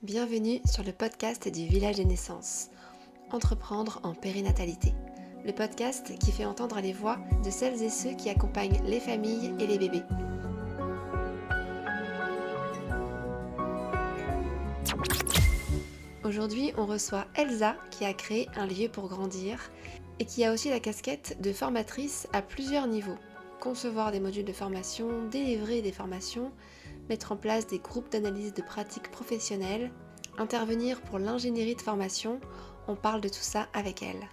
Bienvenue sur le podcast du Village des Naissances, Entreprendre en périnatalité, le podcast qui fait entendre les voix de celles et ceux qui accompagnent les familles et les bébés. Aujourd'hui, on reçoit Elsa qui a créé un lieu pour grandir et qui a aussi la casquette de formatrice à plusieurs niveaux. Concevoir des modules de formation, délivrer des formations, mettre en place des groupes d'analyse de pratiques professionnelles, intervenir pour l'ingénierie de formation, on parle de tout ça avec elle.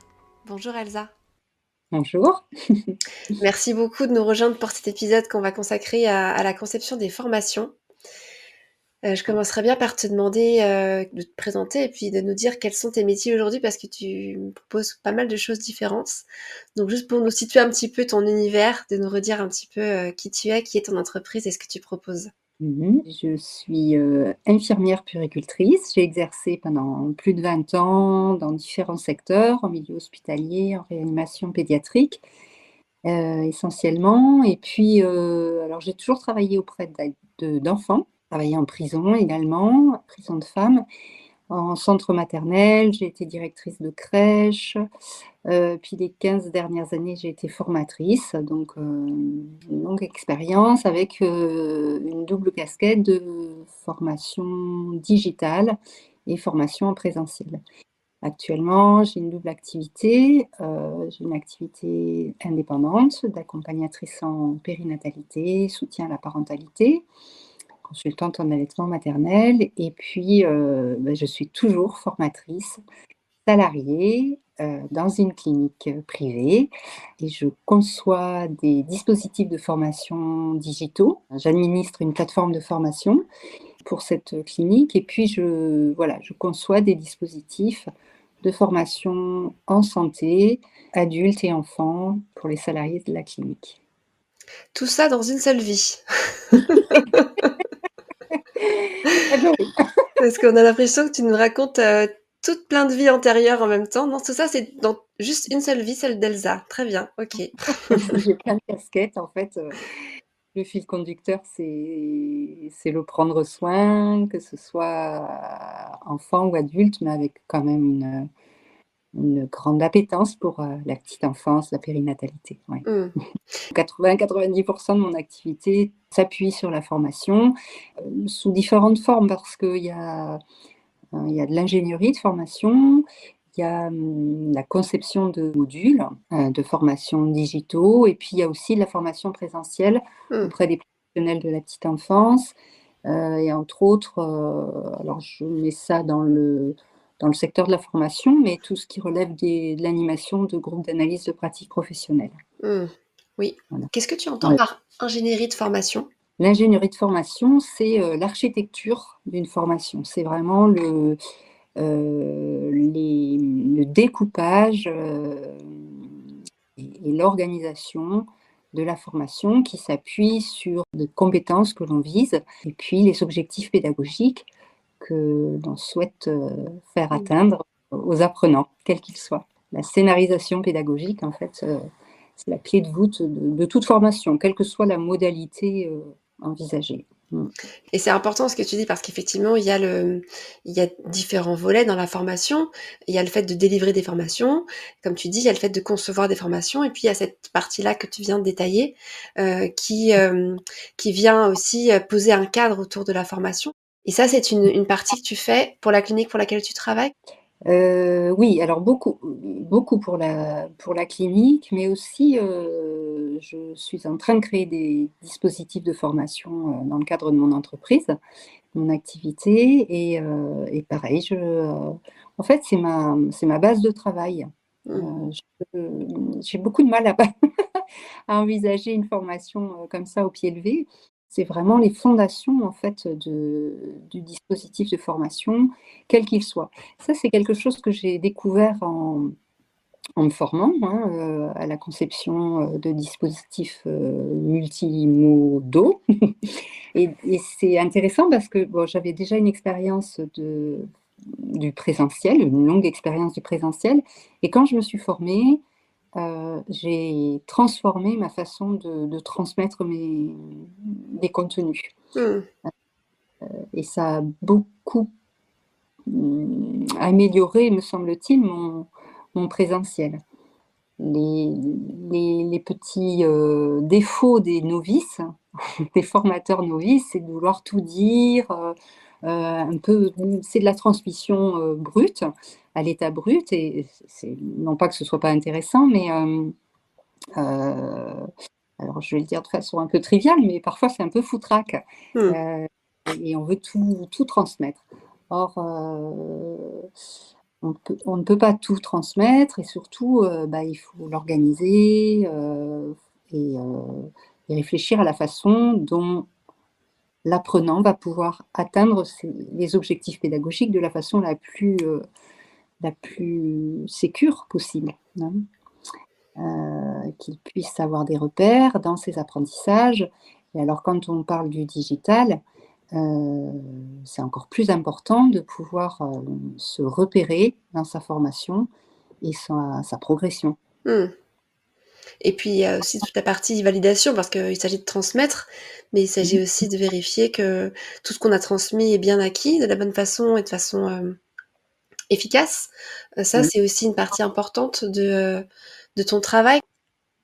Bonjour Elsa. Bonjour. Merci beaucoup de nous rejoindre pour cet épisode qu'on va consacrer à la conception des formations. Je commencerai bien par te demander de te présenter et puis de nous dire quels sont tes métiers aujourd'hui parce que tu proposes pas mal de choses différentes. Donc juste pour nous situer un petit peu ton univers, de nous redire un petit peu qui tu es, qui est ton entreprise et ce que tu proposes. Je suis infirmière puéricultrice. J'ai exercé pendant plus de 20 ans dans différents secteurs, en milieu hospitalier, en réanimation pédiatrique, essentiellement. Et puis, alors j'ai toujours travaillé auprès d'enfants, travaillé en prison également, prison de femmes, en centre maternel. J'ai été directrice de crèche. Puis les 15 dernières années, j'ai été formatrice, donc une longue expérience avec une double casquette de formation digitale et formation en présentiel. Actuellement, j'ai une double activité. J'ai une activité indépendante d'accompagnatrice en périnatalité, soutien à la parentalité, consultante en allaitement maternel et puis je suis toujours formatrice salariée dans une clinique privée et je conçois des dispositifs de formation digitaux. J'administre une plateforme de formation pour cette clinique et puis je conçois des dispositifs de formation en santé, adultes et enfants pour les salariés de la clinique. Tout ça dans une seule vie. Eh ben oui. Parce qu'on a l'impression que tu nous racontes toute plein de vies antérieures en même temps. Non, tout ça, c'est dans juste une seule vie, celle d'Elsa. Très bien, ok. J'ai plein de casquettes en fait. Le fil conducteur, c'est le prendre soin, que ce soit enfant ou adulte, mais avec quand même une grande appétence pour la petite enfance, la périnatalité. Ouais. Hmm. 80-90% de mon activité s'appuie sur la formation, sous différentes formes, parce il y a de l'ingénierie de formation, il y a la conception de modules de formation digitaux, et puis il y a aussi la formation présentielle Hmm. auprès des professionnels de la petite enfance. Et entre autres, alors je mets ça dans le secteur de la formation, mais tout ce qui relève de l'animation de groupes d'analyse de pratiques professionnelles. Hmm. Oui. Voilà. Qu'est-ce que tu entends Ouais. par ingénierie de formation? L'ingénierie de formation, c'est l'architecture d'une formation. C'est vraiment le découpage et l'organisation de la formation qui s'appuie sur des compétences que l'on vise et puis les objectifs pédagogiques que l'on souhaite faire Hmm. atteindre aux apprenants, quels qu'ils soient. La scénarisation pédagogique, en fait, c'est la clé de voûte de toute formation, quelle que soit la modalité envisagée. Et c'est important ce que tu dis parce qu'effectivement, il y a différents volets dans la formation. Il y a le fait de délivrer des formations. Comme tu dis, il y a le fait de concevoir des formations. Et puis, il y a cette partie-là que tu viens de détailler qui vient aussi poser un cadre autour de la formation. Et ça, c'est une partie que tu fais pour la clinique pour laquelle tu travailles. Oui, alors beaucoup pour la clinique, mais aussi, je suis en train de créer des dispositifs de formation, dans le cadre de mon entreprise, mon activité et pareil, en fait, c'est ma base de travail. Mm. J'ai beaucoup de mal à à envisager une formation, comme ça au pied levé. C'est vraiment les fondations en fait du dispositif de formation, quel qu'il soit. Ça, c'est quelque chose que j'ai découvert en me formant, hein, à la conception, de dispositifs, multimodaux et c'est intéressant parce que bon, j'avais déjà une expérience du présentiel, une longue expérience du présentiel et quand je me suis formée, j'ai transformé ma façon de transmettre des contenus Mm. et ça a beaucoup amélioré, me semble-t-il, mon présentiel. Les petits défauts des novices, des formateurs novices, c'est de vouloir tout dire, un peu, c'est de la transmission brute, à l'état brut, et non pas que ce soit pas intéressant, mais alors je vais le dire de façon un peu triviale, mais parfois c'est un peu foutraque, Mmh. et on veut tout transmettre. Or, on ne peut pas tout transmettre, et surtout, il faut l'organiser, et heu et réfléchir à la façon dont l'apprenant va pouvoir atteindre les objectifs pédagogiques de la façon la plus sécure possible, hein. Qu'il puisse avoir des repères dans ses apprentissages. Et alors quand on parle du digital, heu, c'est encore plus important de pouvoir, se repérer dans sa formation et sa progression. Mmh. Et puis, il y a aussi toute la partie validation parce qu'il s'agit de transmettre, mais il Mmh. s'agit aussi de vérifier que tout ce qu'on a transmis est bien acquis de la bonne façon et de façon, efficace. Ça, Oui, c'est aussi une partie importante de ton travail.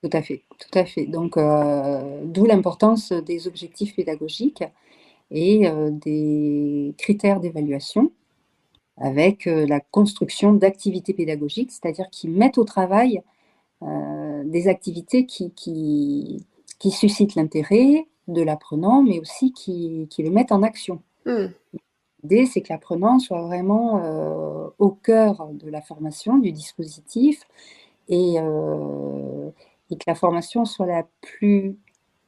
tout à fait, tout à fait. Donc d'où l'importance des objectifs pédagogiques et des critères d'évaluation avec, la construction d'activités pédagogiques, c'est-à-dire qui mettent au travail des activités qui suscitent l'intérêt de l'apprenant, mais aussi qui le mettent en action. Mmh. L'idée, c'est que l'apprenant soit vraiment au cœur de la formation, du dispositif, et, et que la formation soit la plus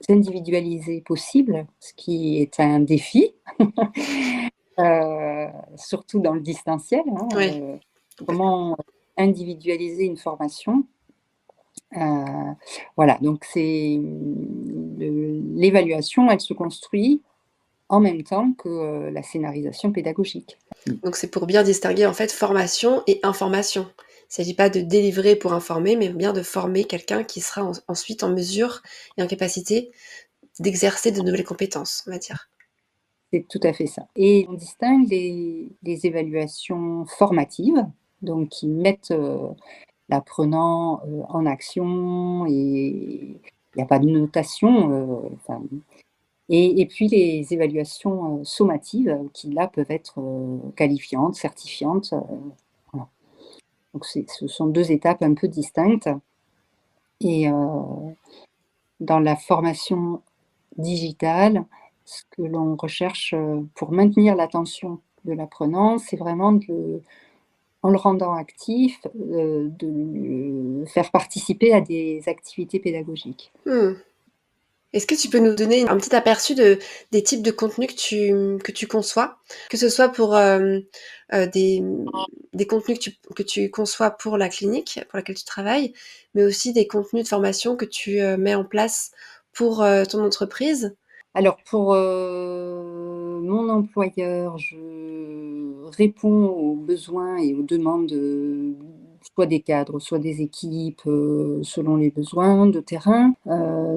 individualisée possible, ce qui est un défi, surtout dans le distanciel, hein, Ouais, complètement. comment individualiser une formation. Voilà, donc l'évaluation, elle se construit en même temps que, la scénarisation pédagogique. Mmh. Donc c'est pour bien distinguer, en fait, formation et information. Il s'agit pas de délivrer pour informer, mais bien de former quelqu'un qui sera ensuite en mesure et en capacité d'exercer de nouvelles compétences, on va dire. C'est tout à fait ça, et on distingue les évaluations formatives, donc qui mettent, l'apprenant, en action, et il y a pas de notation, enfin, et puis les évaluations, sommatives, qui là peuvent être, qualifiantes, certifiantes, voilà. Donc ce sont 2 étapes un peu distinctes, et dans la formation digitale, ce que l'on recherche, pour maintenir l'attention de l'apprenant, c'est vraiment en le rendant actif, de le faire participer à des activités pédagogiques. Mmh. Est-ce que tu peux nous donner un petit aperçu des types de contenus que tu conçois? Que ce soit pour, des contenus que tu conçois pour la clinique pour laquelle tu travailles, mais aussi des contenus de formation que tu, mets en place pour, ton entreprise? Alors pour, mon employeur, je réponds aux besoins et aux demandes, soit des cadres, soit des équipes, selon les besoins de terrain.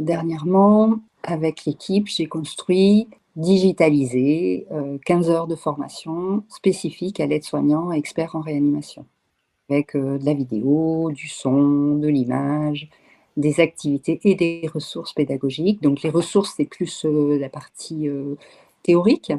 Dernièrement, avec l'équipe, j'ai construit, digitalisé, 15 heures de formation spécifique à l'aide-soignant expert en réanimation, avec, de la vidéo, du son, de l'image, des activités et des ressources pédagogiques. Donc les ressources, c'est plus, la partie, théorique,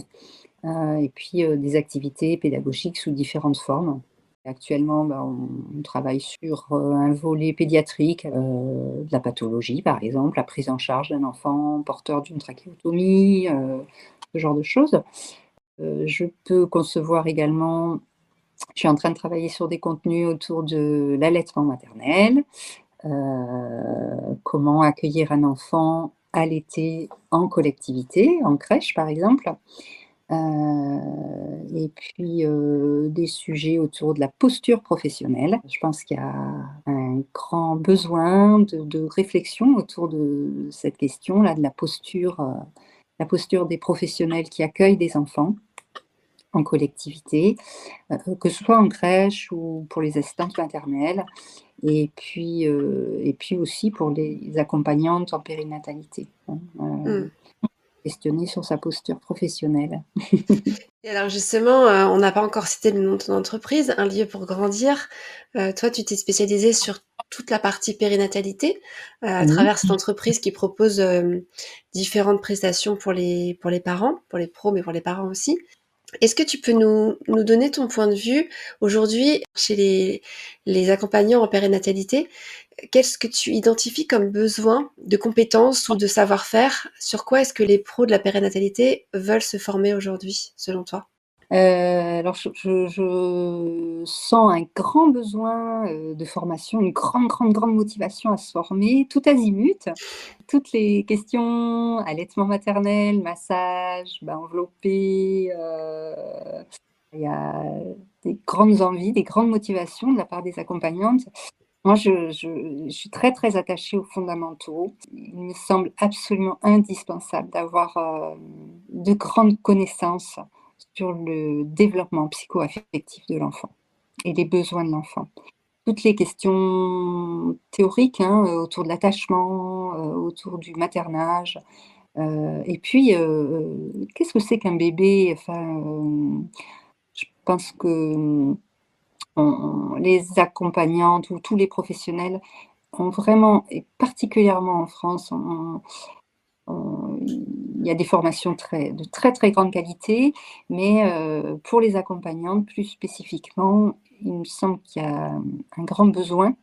et puis, des activités pédagogiques sous différentes formes. Actuellement, on travaille sur, un volet pédiatrique, de la pathologie par exemple, la prise en charge d'un enfant porteur d'une trachéotomie, ce genre de choses. Je peux concevoir également Je suis en train de travailler sur des contenus autour de l'allaitement maternel, comment accueillir un enfant allaité en collectivité, en crèche par exemple, et puis, des sujets autour de la posture professionnelle. Je pense qu'il y a un grand besoin de réflexion autour de cette question-là, de la posture des professionnels qui accueillent des enfants en collectivité, que ce soit en crèche ou pour les assistantes maternelles, et puis aussi pour les accompagnantes en périnatalité, hein, Mmh. questionner sur sa posture professionnelle. Et alors justement, on n'a pas encore cité le nom de ton entreprise, Un lieu pour grandir. Toi, tu t'es spécialisée sur toute la partie périnatalité, à Oui. travers cette entreprise qui propose, différentes prestations pour les parents, pour les pros, mais pour les parents aussi. Est-ce que tu peux nous donner ton point de vue aujourd'hui chez les accompagnants en périnatalité? Qu'est-ce que tu identifies comme besoin de compétences ou de savoir-faire? Sur quoi est-ce que les pros de la périnatalité veulent se former aujourd'hui, selon toi? Alors je sens un grand besoin, de formation, une grande motivation à se former, tout azimut. Toutes les questions, allaitement maternel, massage, bain enveloppé, il y a des grandes envies, des grandes motivations de la part des accompagnantes. Moi, je suis très attachée aux fondamentaux. Il me semble absolument indispensable d'avoir, de grandes connaissances sur le développement psycho-affectif de l'enfant et les besoins de l'enfant. Toutes les questions théoriques, hein, autour de l'attachement, autour du maternage, et puis, qu'est-ce que c'est qu'un bébé? Enfin, je pense que, les accompagnantes ou tous les professionnels ont vraiment et particulièrement en France, il y a des formations de très grande qualité, mais pour les accompagnantes, plus spécifiquement, il me semble qu'il y a un grand besoin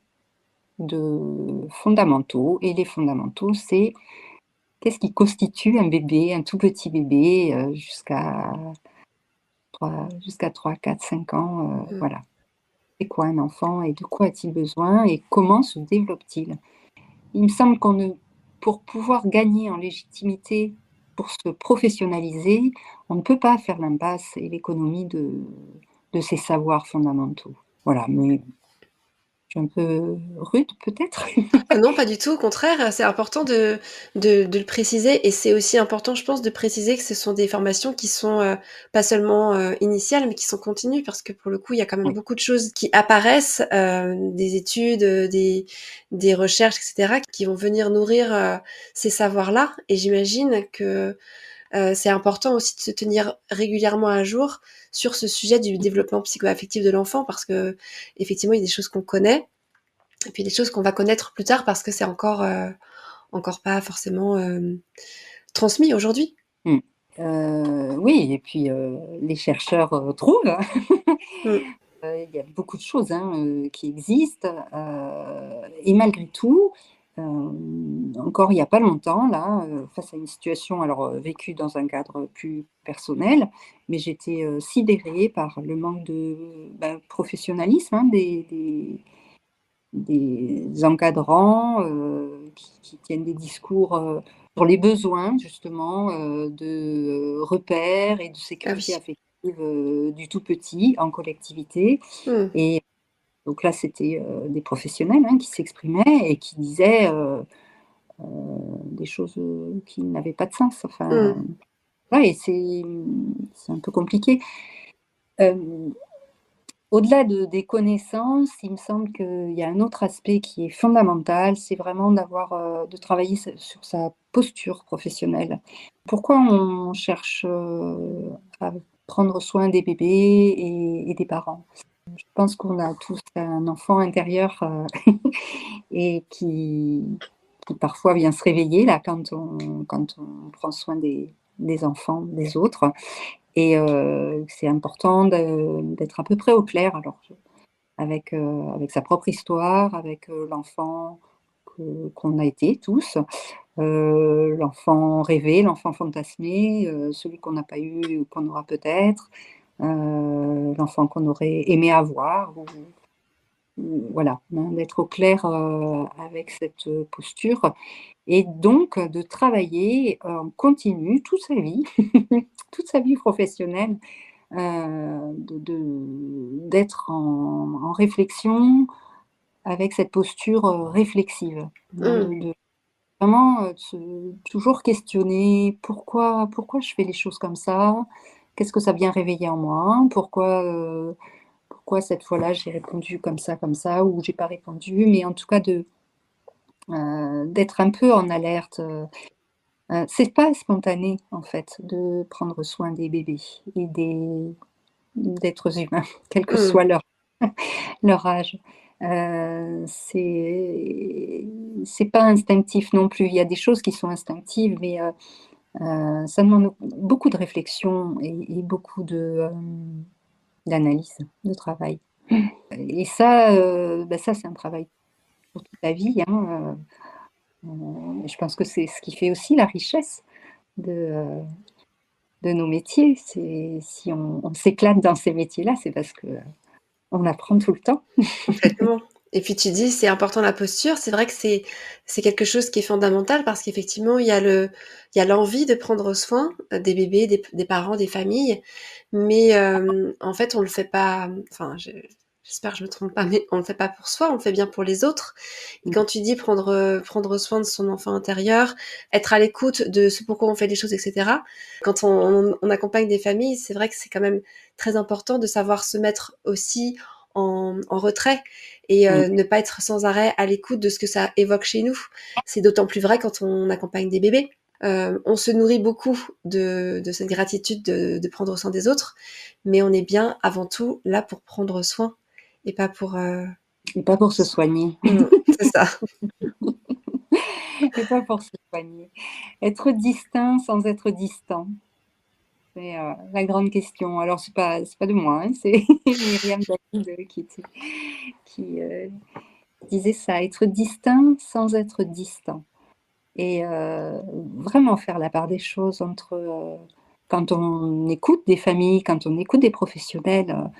de fondamentaux et les fondamentaux, c'est qu'est-ce qui constitue un bébé, un tout petit bébé, jusqu'à 3, 4, 5 ans, Mmh. voilà. C'est quoi un enfant et de quoi a-t-il besoin et comment se développe-t-il? Il me semble qu'on ne pour pouvoir gagner en légitimité, pour se professionnaliser, on ne peut pas faire l'impasse et l'économie de ces savoirs fondamentaux. Voilà, mais je suis un peu rude peut-être? Ah non, pas du tout, au contraire, c'est important de le préciser et c'est aussi important, je pense, de préciser que ce sont des formations qui sont, pas seulement, initiales, mais qui sont continues parce que pour le coup, il y a quand même Oui, beaucoup de choses qui apparaissent, des études, des recherches et cetera qui vont venir nourrir, ces savoirs-là et j'imagine que, c'est important aussi de se tenir régulièrement à jour sur ce sujet du développement psycho-affectif de l'enfant parce qu'effectivement, il y a des choses qu'on connaît et puis des choses qu'on va connaître plus tard parce que c'est encore pas forcément transmis aujourd'hui. mmh. Oui et puis, les chercheurs, trouvent. Mm. Il y a beaucoup de choses, hein, qui existent, et malgré tout, encore il y a pas longtemps là, face à une situation alors, vécue dans un cadre plus personnel, mais j'étais, sidérée par le manque de, professionnalisme, hein, des encadrants, qui tiennent des discours, sur les besoins justement, de, repères et de Ah sécurité oui. affective, du tout petit en collectivité Mm. et donc là, c'était, des professionnels, hein, qui s'exprimaient et qui disaient, des choses, qui n'avaient pas de sens. Enfin, Mm. ouais et c'est un peu compliqué. Hem, Au-delà des connaissances, il me semble qu'il y a un autre aspect qui est fondamental, c'est vraiment de travailler sur sa posture professionnelle. Pourquoi on cherche, à prendre soin des bébés et des parents? Je pense qu'on a tous un enfant intérieur, et qui parfois vient se réveiller là quand on prend soin des enfants des autres et c'est important d'être à peu près au clair alors avec sa propre histoire, avec, l'enfant qu'on a été tous, l'enfant rêvé, l'enfant fantasmé, celui qu'on n'a pas eu ou qu'on aura peut-être, l'enfant qu'on aurait aimé avoir ou voilà, hein, d'être au clair, avec cette, posture et donc de travailler en continu toute sa vie, toute sa vie professionnelle, d'être en réflexion avec cette posture, réflexive, hein, Mm. de vraiment, de se toujours questionner: «Pourquoi je fais les choses comme ça? Qu'est-ce que ça vient réveiller en moi? Pourquoi cette fois-là j'ai répondu comme ça ou j'ai pas répondu?» mais en tout cas d'être un peu en alerte, C'est pas spontané, en fait, de prendre soin des bébés et d'êtres humains, quel que Mmh. soit leur âge. C'est pas instinctif non plus. Il y a des choses qui sont instinctives, mais ça demande beaucoup de réflexion et beaucoup d'analyse, de travail. Et ça, ça, c'est un travail pour toute la vie, hein, je pense que c'est ce qui fait aussi la richesse de, de nos métiers. C'est si on s'éclate dans ces métiers-là, c'est parce qu'on apprend tout le temps. Complètement. Et puis tu dis, c'est important la posture. C'est vrai que c'est quelque chose qui est fondamental parce qu'effectivement, il y a l'envie de prendre soin des bébés, des parents, des familles. Mais en fait, on le fait pas. Enfin, j'espère que je me trompe pas, mais on le fait pas pour soi. On le fait bien pour les autres. Et Mmh. quand tu dis prendre soin de son enfant intérieur, être à l'écoute de ce pourquoi on fait les choses, etc. Quand on accompagne des familles, c'est vrai que c'est quand même très important de savoir se mettre aussi en retrait et Mmh. ne pas être sans arrêt à l'écoute de ce que ça évoque chez nous. C'est d'autant plus vrai quand on accompagne des bébés. On se nourrit beaucoup de cette gratitude de prendre soin des autres, mais on est bien avant tout là pour prendre soin et pas pour... Et pas pour se soigner. C'est ça. Et pas pour se soigner. Être distinct sans être distant, c'est, la grande question. Alors c'est pas de moi, hein, c'est Myriam David, qui disait ça: «Être distinct sans être distant» et vraiment faire la part des choses entre, quand on écoute des familles, quand on écoute des professionnels,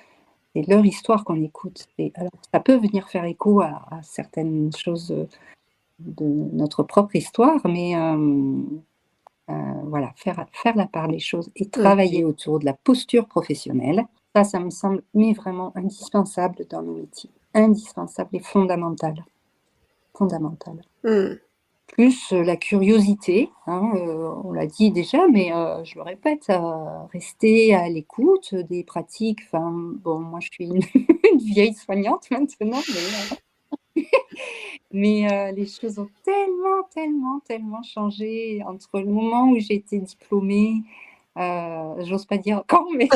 c'est leur histoire qu'on écoute et alors ça peut venir faire écho à certaines choses, de notre propre histoire, mais voilà, faire la part des choses et Mmh. travailler autour de la posture professionnelle, ça me semble, mais vraiment indispensable dans nos métiers. Indispensable et fondamental, fondamental. Mmh. Plus, la curiosité, hein, on l'a dit déjà, mais je le répète, rester à l'écoute des pratiques. Enfin, bon, moi je suis une une vieille soignante maintenant, mais les choses ont tellement, tellement, tellement changé entre le moment où j'ai été diplômée, j'ose pas dire quand, mais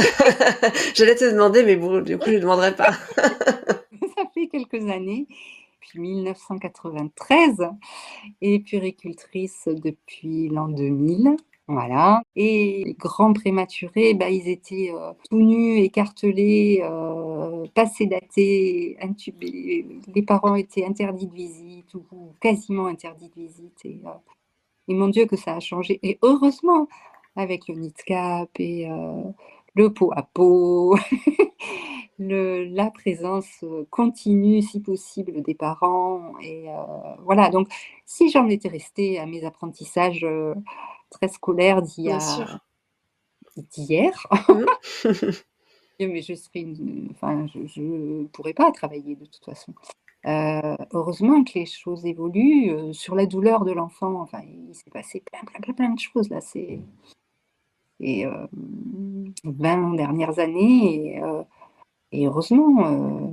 J'allais te demander, mais bon, du coup, je ne demanderai pas. ça fait quelques années, depuis 1993 et puéricultrice depuis l'an 2000, voilà. Et les grands prématurés, bah, ils étaient, tout nus, écartelés, pas sédatés, intubés. Les parents étaient interdits de visite ou quasiment interdits de visite et mon Dieu que ça a changé et heureusement avec le Nidcap et le pot à pot, la présence, continue si possible des parents et voilà donc si j'en étais restée à mes apprentissages, très scolaires Bien sûr. d'hier, Mmh. mais je serais enfin je pourrais pas travailler de toute façon. Heureusement que les choses évoluent, sur la douleur de l'enfant, enfin il s'est passé plein, plein, plein, plein de choses là ces 20 dernières années et heureusement,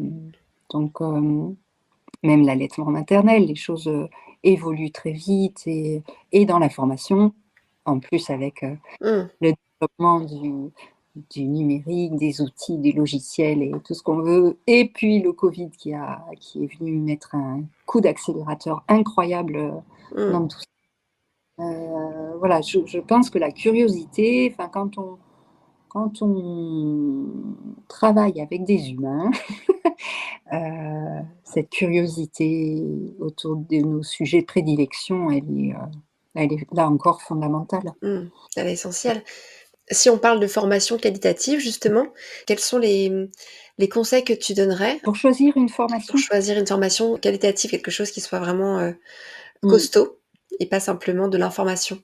donc même l'allaitement maternel, les choses, évoluent très vite et dans la formation, en plus avec, Mmh. le développement du numérique, des outils, des logiciels et tout ce qu'on veut et puis le covid qui est venu mettre un coup d'accélérateur incroyable, Mmh. dans tout ça. Voilà, je pense que la curiosité, enfin quand on travaille avec des humains, cette curiosité autour de nos sujets de prédilection, elle est là encore fondamentale. Mmh. Elle est essentielle. Si on parle de formation qualitative, justement, quels sont les conseils que tu donnerais Pour choisir une pour formation, choisir une formation qualitative, quelque chose qui soit vraiment, mmh, costaud et pas simplement de l'information?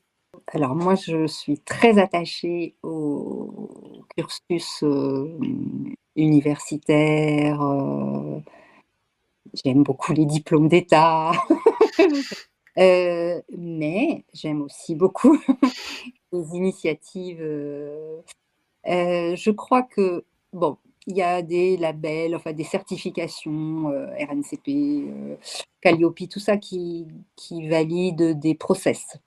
alors moi je suis très attachée au cursus, universitaire, j'aime beaucoup les diplômes d'État, mais j'aime aussi beaucoup les initiatives, je crois que bon il y a des labels, enfin des certifications, RNCP, Calliope, tout ça qui valide des process,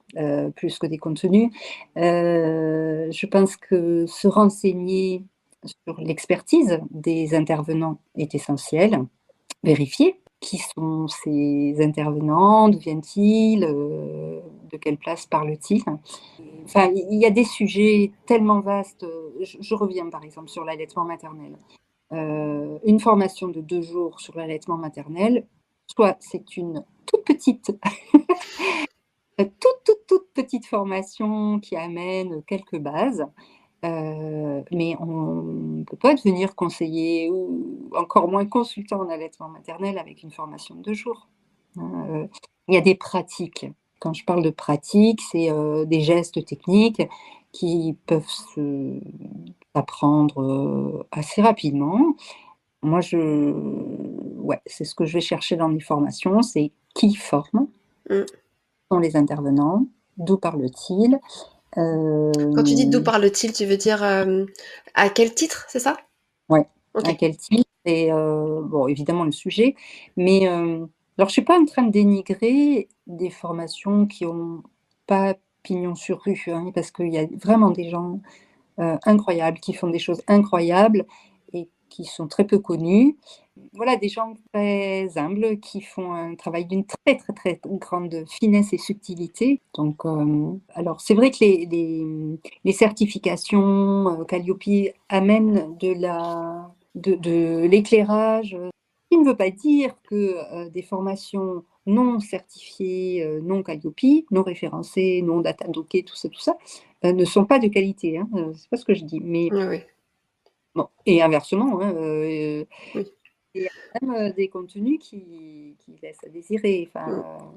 plus que des contenus. Je pense que se renseigner sur l'expertise des intervenants est essentiel. Vérifier qui sont ces intervenants, d'où viennent-ils, de quelle place parlent-ils. Enfin, il y a des sujets tellement vastes. Je reviens par exemple sur l'allaitement maternel. Une formation de 2 jours sur l'allaitement maternel, soit c'est une toute petite, toute petite formation qui amène quelques bases, mais on ne peut pas devenir conseiller ou encore moins consultant en allaitement maternel avec une formation de 2 jours. Hein, il y a des pratiques. Quand je parle de pratiques, c'est, des gestes techniques qui peuvent s'apprendre, assez rapidement. Moi, ouais, c'est ce que je vais chercher dans mes formations, c'est qui forme, Mmh. sont les intervenants, d'où parlent-ils, Quand tu dis d'où hem, parle-t-il, tu veux dire, à quel titre, c'est ça? ouais, à OK. quel titre et bon, évidemment le sujet, mais alors je suis pas en train de dénigrer des formations qui ont pas pignon sur rue, hein, parce qu'il y a vraiment des gens, incroyables, qui font des choses incroyables et qui sont très peu connus. Voilà, des gens très humbles qui font un travail d'une très, très, très grande finesse et subtilité. Donc, alors c'est vrai que les certifications, Calliope amènent de l'éclairage, ce qui ne veut pas dire que, des formations non certifiées, non Calliope, non référencées, non Datadocké, tout ça, ne sont pas de qualité, hein, c'est pas ce que je dis. Mais Oui, oui, bon et inversement, hein, oui. il y a même, des contenus qui laissent à désirer, Mmh. enfin,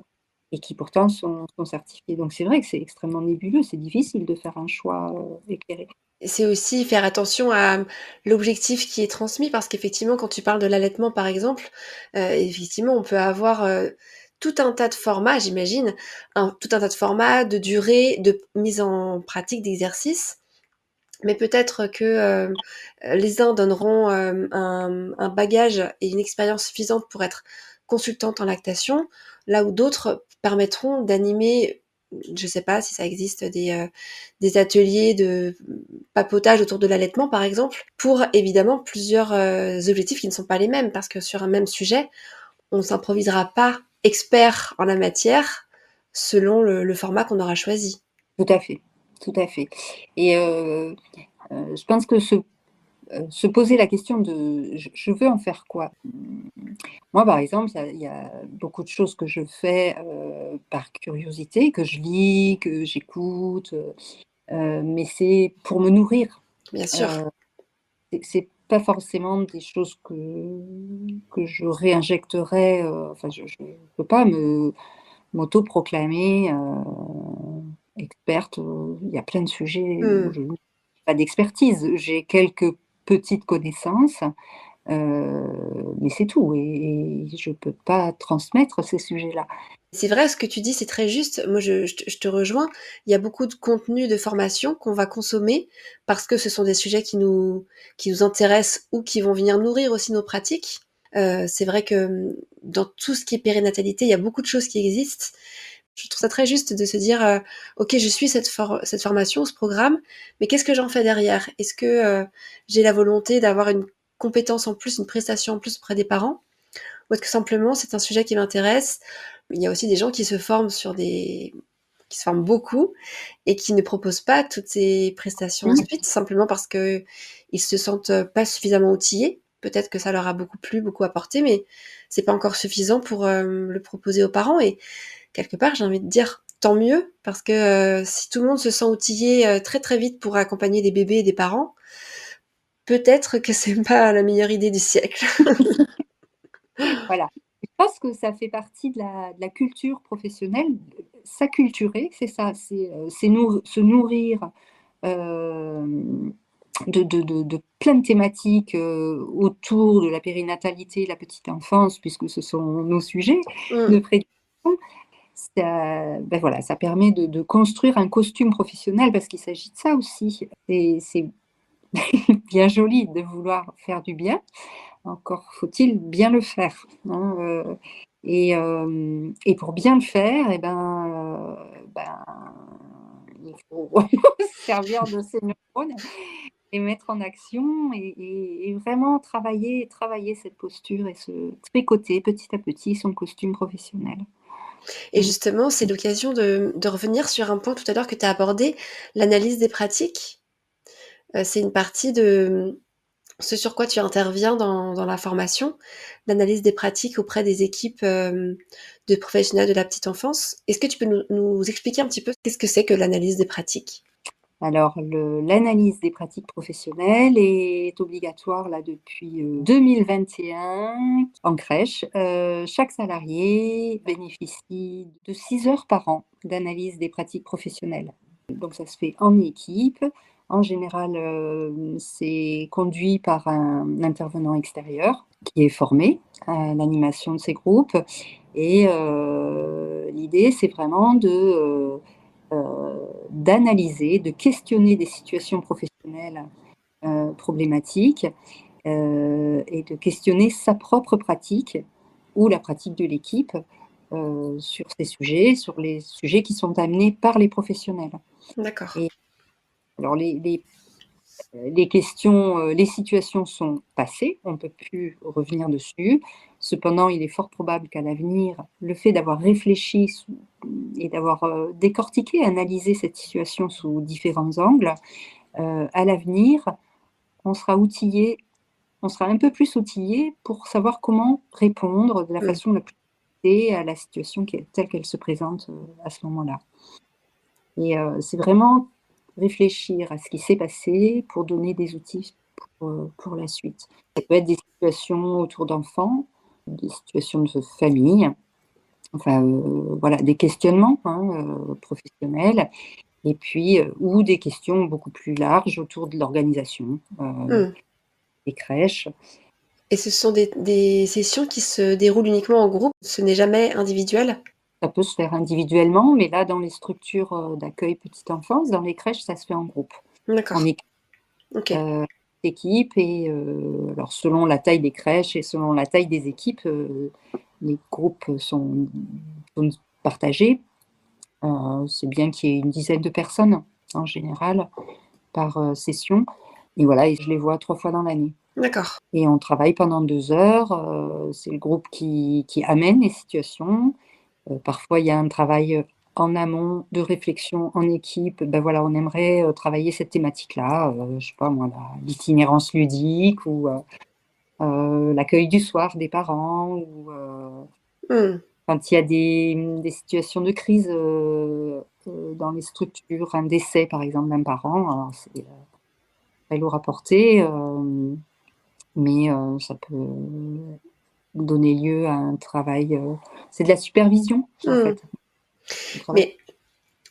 et qui pourtant sont certifiés. Donc c'est vrai que c'est extrêmement nébuleux, c'est difficile de faire un choix, éclairé. Et c'est aussi faire attention à, l'objectif qui est transmis parce qu'effectivement, quand tu parles de l'allaitement, par exemple, effectivement, on peut avoir, tout un tas de formats, j'imagine, tout un tas de formats, de durée, de mise en pratique d'exercices. Mais peut-être que, les uns donneront, un bagage et une expérience suffisante pour être consultante en lactation, là où d'autres permettront d'animer, je sais pas si ça existe des ateliers de papotage autour de l'allaitement, par exemple, pour évidemment plusieurs, objectifs qui ne sont pas les mêmes. Parce que sur un même sujet, on ne s'improvisera pas expert en la matière selon le format qu'on aura choisi. Tout à fait, tout à fait et je pense que se poser la question de: «Je veux en faire quoi?» Moi, par exemple, il y a beaucoup de choses que je fais, par curiosité, que je lis, que j'écoute, mais c'est pour me nourrir. Bien sûr. Heu, c'est pas forcément des choses que je réinjecterais, enfin je peux pas m'auto-proclamer, experte, il y a plein de sujets où Mmh. je n'ai pas d'expertise. J'ai quelques petites connaissances, mais c'est tout et je peux pas transmettre ces sujets-là. C'est vrai, ce que tu dis, c'est très juste. Moi, je te rejoins. Il y a beaucoup de contenus de formation qu'on va consommer parce que ce sont des sujets qui nous intéressent ou qui vont venir nourrir aussi nos pratiques. C'est vrai que, dans tout ce qui est périnatalité, il y a beaucoup de choses qui existent. Je trouve ça très juste de se dire, «OK, je suis cette formation, ce programme, mais qu'est-ce que j'en fais derrière? Est-ce que, j'ai la volonté d'avoir une compétence en plus, une prestation en plus auprès des parents? Ou est-ce que simplement c'est un sujet qui m'intéresse?» Il y a aussi des gens qui se forment beaucoup et qui ne proposent pas toutes ces prestations Mmh. ensuite, simplement parce qu'ils se sentent pas suffisamment outillés. Peut-être que ça leur a beaucoup plu, beaucoup apporté, mais c'est pas encore suffisant pour le proposer aux parents. Et quelque part, j'ai envie de dire tant mieux, parce que si tout le monde se sent outillé très très vite pour accompagner des bébés et des parents, peut-être que c'est pas la meilleure idée du siècle. Voilà. Je pense que ça fait partie de la culture professionnelle, s'acculturer, c'est ça, c'est se nourrir, hem, de plein de thématiques, autour de la périnatalité, la petite enfance, puisque ce sont nos sujets de Mmh, prédilection. Ça, voilà, ça permet de construire un costume professionnel parce qu'il s'agit de ça aussi. C'est bien joli de vouloir faire du bien, encore faut-il bien le faire, hein, et pour bien le faire et ben, il faut se servir de ces neurones et mettre en action et vraiment travailler cette posture et se tricoter petit à petit son costume professionnel. Et Mmh. justement, c'est l'occasion de revenir sur un point tout à l'heure que tu as abordé, l'analyse des pratiques. C'est une partie de ce sur quoi tu interviens dans la formation, l'analyse des pratiques auprès des équipes de professionnels de la petite enfance. Est-ce que tu peux nous expliquer un petit peu qu'est-ce que c'est que l'analyse des pratiques? Alors l'analyse des pratiques professionnelles est obligatoire là depuis, 2021 en crèche. Chaque salarié bénéficie de 6 heures par an d'analyse des pratiques professionnelles. Donc ça se fait en équipe. En général, c'est conduit par un intervenant extérieur qui est formé à l'animation de ces groupes et l'idée c'est vraiment d'analyser, de questionner des situations professionnelles, problématiques, et de questionner sa propre pratique ou la pratique de l'équipe, sur ces sujets, sur les sujets qui sont amenés par les professionnels. D'accord. Et alors les questions, les situations sont passées, on ne peut plus revenir dessus. Cependant, il est fort probable qu'à l'avenir, le fait d'avoir réfléchi et d'avoir, décortiqué, analysé cette situation sous différents angles, à l'avenir, on sera outillé, on sera un peu plus outillé pour savoir comment répondre de la Mmh. façon la plus adaptée à la situation telle qu'elle se présente, à ce moment-là. Et c'est vraiment réfléchir à ce qui s'est passé pour donner des outils pour la suite. Ça peut être des situations autour d'enfants, des situations de famille, enfin, voilà, des questionnements, hein, professionnels et puis, ou des questions beaucoup plus larges autour de l'organisation, Mmh. des crèches. Et ce sont des sessions qui se déroulent uniquement en groupe, ce n'est jamais individuel? Ça peut se faire individuellement, mais là, dans les structures, d'accueil petite enfance, dans les crèches, ça se fait en groupe, en D'accord. OK. heu, équipe et alors selon la taille des crèches et selon la taille des équipes, les groupes sont partagés. C'est bien qu'il y ait une dizaine de personnes, en général, par, session et voilà et je les vois 3 fois dans l'année D'accord. et on travaille pendant 2 heures, c'est le groupe qui amène les situations. Parfois, il y a un travail, en amont de réflexion en équipe. Ben voilà, on aimerait, travailler cette thématique-là, je sais pas moi, l'itinérance ludique ou, l'accueil du soir des parents ou, Mmh. quand il y a des situations de crise, dans les structures, un décès par exemple d'un parent, alors c'est, très lourd à porter, mais, ça peut donner lieu à un travail, c'est de la supervision en Mmh. fait. On travaille. Mais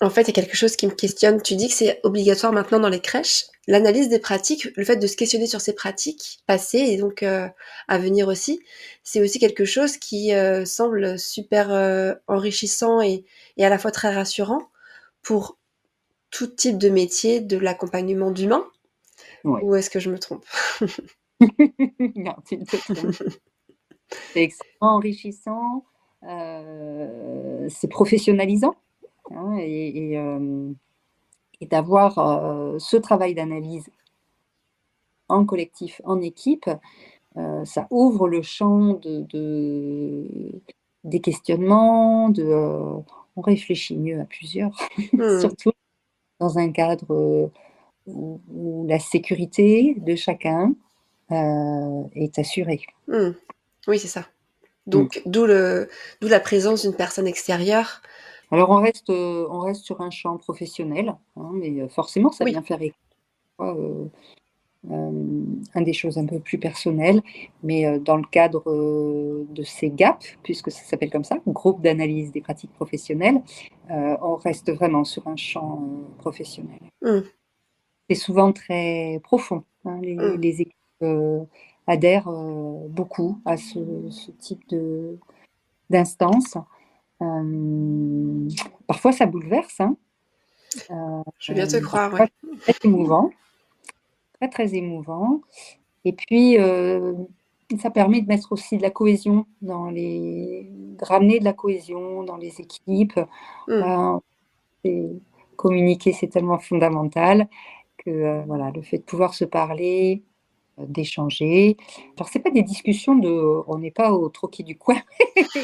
en fait, il y a quelque chose qui me questionne. Tu dis que c'est obligatoire maintenant dans les crèches. L'analyse des pratiques, le fait de se questionner sur ces pratiques passées et donc à venir aussi, c'est aussi quelque chose qui semble super enrichissant et à la fois très rassurant pour tout type de métier de l'accompagnement d'humains. Ouais. Ou est-ce que je me trompe? Non, tu ne te trompes pas. C'est extrêmement enrichissant, c'est professionnalisant, hein et d'avoir, ce travail d'analyse en collectif, en équipe, ça ouvre le champ des questionnements, on réfléchit mieux à plusieurs, Mmh. surtout dans un cadre, où la sécurité de chacun, est assurée. Mmh. Oui, c'est ça. Mmh. Donc d'où la présence d'une personne extérieure. Alors on reste sur un champ professionnel, hein, mais forcément ça Oui. vient faire écho à des choses un peu plus personnelles, mais dans le cadre, de ces GAP, puisque ça s'appelle comme ça, groupe d'analyse des pratiques professionnelles, on reste vraiment sur un champ, professionnel. Mmh. C'est souvent très profond, hein, Mmh. les équipes, adhèrent, beaucoup à ce type d'instance. Hem, Parfois ça bouleverse, hein, Je veux bien te croire, parfois ouais. c'est très émouvant, très, très émouvant. Et puis, ça permet de mettre aussi de la cohésion de ramener de la cohésion dans les équipes. Mmh. Et communiquer, c'est tellement fondamental que, voilà, le fait de pouvoir se parler, d'échanger. Alors c'est pas des discussions on n'est pas au troquet du coin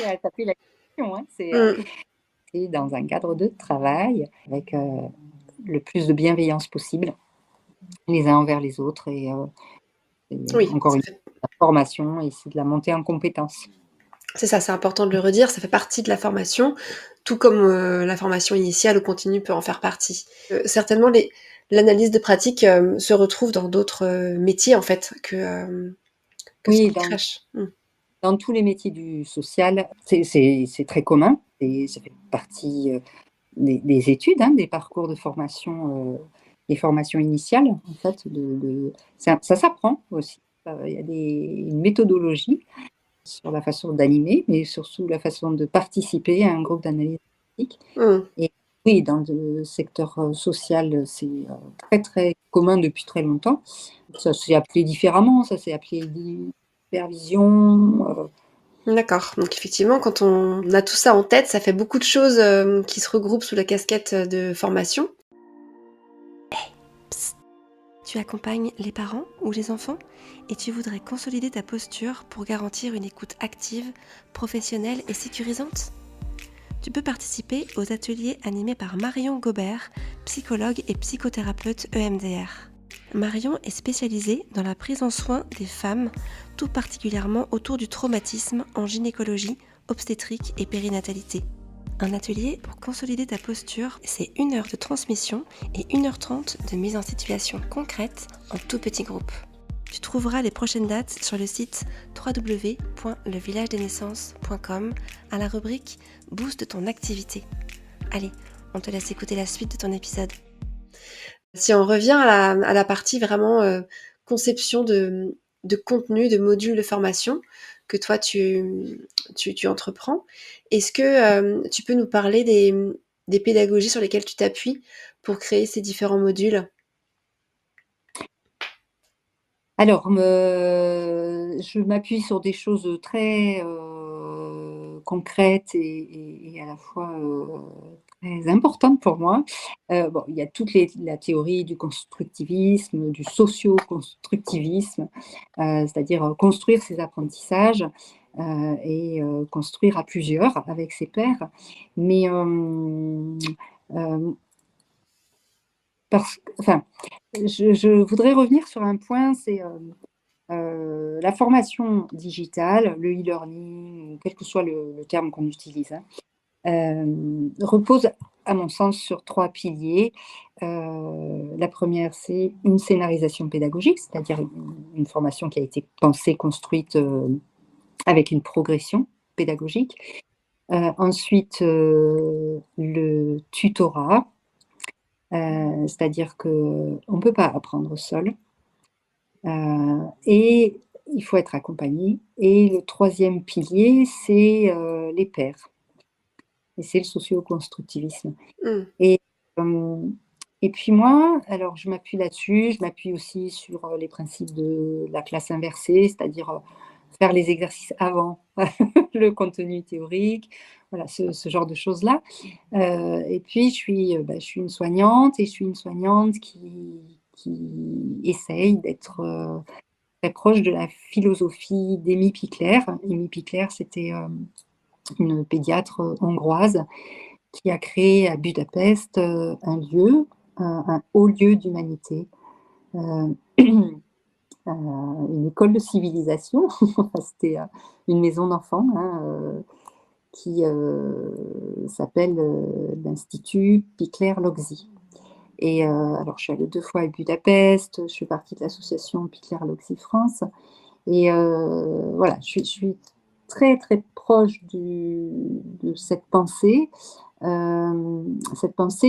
à taper la discussion, hein. Mmh. C'est dans un cadre de travail avec, le plus de bienveillance possible, les uns envers les autres et Oui, encore une fois, la formation et c'est de la montée en compétences. c'est ça, c'est important de le redire, ça fait partie de la formation, tout comme, la formation initiale ou continue peut en faire partie. Certainement l'analyse de pratique, se retrouve dans d'autres, métiers en fait que Oui, celui de crèche. Mmh. dans tous les métiers du social, c'est très commun et ça fait partie, des études, hein, des parcours de formation, des formations initiales, en fait, ça s'apprend aussi. Il y a une méthodologie sur la façon d'animer, mais surtout la façon de participer à un groupe d'analyse pratique. Mmh. Et oui, dans le secteur, social, c'est, très, très commun depuis très longtemps. Ça s'est appelé différemment, ça s'est appelé supervision, D'accord, donc effectivement, quand on a tout ça en tête, ça fait beaucoup de choses, qui se regroupent sous la casquette, de formation. Psst, tu accompagnes les parents ou les enfants et tu voudrais consolider ta posture pour garantir une écoute active, professionnelle et sécurisante? Tu peux participer aux ateliers animés par Marion Gobert, psychologue et psychothérapeute EMDR. Marion est spécialisée dans la prise en soin des femmes, tout particulièrement autour du traumatisme en gynécologie, obstétrique et périnatalité. Un atelier pour consolider ta posture, c'est 1 heure de transmission et 1h30 de mise en situation concrète en tout petit groupe. Tu trouveras les prochaines dates sur le site www.levillagedenaissances.com à la rubrique Boost ton activité. Allez, on te laisse écouter la suite de ton épisode. Si on revient à la partie vraiment conception de contenu, de modules de formation que toi tu entreprends, est-ce que tu peux nous parler des pédagogies sur lesquelles tu t'appuies pour créer ces différents modules? Alors, je m'appuie sur des choses très, concrètes et à la fois, très importantes pour moi. Bon, il y a la théorie du constructivisme, du socio-constructivisme, c'est-à-dire, construire ses apprentissages, et construire à plusieurs avec ses pairs. Mais, hem, enfin, je voudrais revenir sur un point, c'est, la formation digitale, le e-learning, quel que soit le terme qu'on utilise, hein, repose à mon sens sur 3 piliers. La première, c'est une scénarisation pédagogique, c'est-à-dire une formation qui a été pensée, construite, avec une progression pédagogique. Ensuite, le tutorat, c'est-à-dire qu'on ne peut pas apprendre seul. Et il faut être accompagné et le troisième pilier, c'est, les pairs et c'est le socio-constructivisme Mmh. et hem et puis moi, alors je m'appuie là-dessus, je m'appuie aussi sur, les principes de la classe inversée, c'est-à-dire, faire les exercices avant le contenu théorique, voilà, ce genre de choses-là. Et puis je suis une soignante et je suis une soignante qui essaye d'être, très proche de la philosophie d'Amy Pickler. Amy Pickler, c'était, une pédiatre, hongroise qui a créé à Budapest, un haut lieu d'humanité, heu, une école de civilisation. C'était, une maison d'enfants, hein, qui, s'appelle, l'Institut Pickler-Logzi. Et alors je suis allée 2 fois à Budapest, je fais partie de l'association Pickler-Logzi France. Et voilà, je suis très, très proche de cette pensée